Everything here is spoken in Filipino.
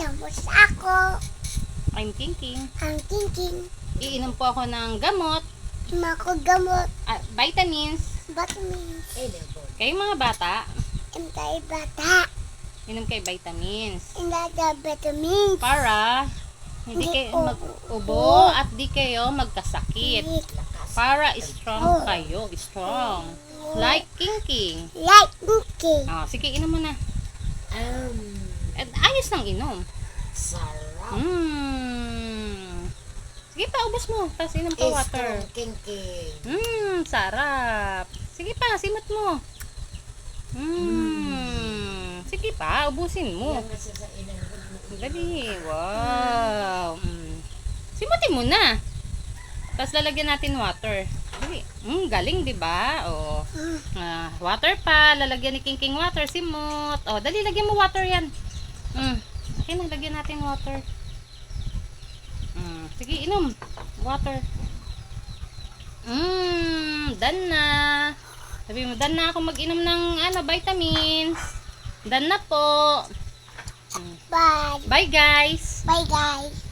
Tapos ako, I'm thinking. ang thinking, Iinom po ako ng gamot, makugamot, vitamins. vitamins, Kayo mga bata, and tayo bata, inom kayo vitamins. and the vitamins. Para hindi Hindi kayo mag-ubo at di kayo magkasakit. Para strong kayo, strong. Like King. Like cookie. Sige, inom mo na. At ayos ng inom. Sarap. Sige pa, ubos mo. Tapos inom ka water. King. Sarap. Sige pa, simot mo. Sige pa, ubusin mo. Dali. Wow. Simutin mo na. Tapos lalagyan natin water. Dali. Galing, di ba? Water pa. Lalagyan ni King water. Simot. Dali, lagyan mo water yan. Okay na, lagyan natin water. Sige, inom. Water. Done na. Sabi mo, done na ako mag-inom ng vitamins. Done na po. Bye. Bye, guys. Bye, guys.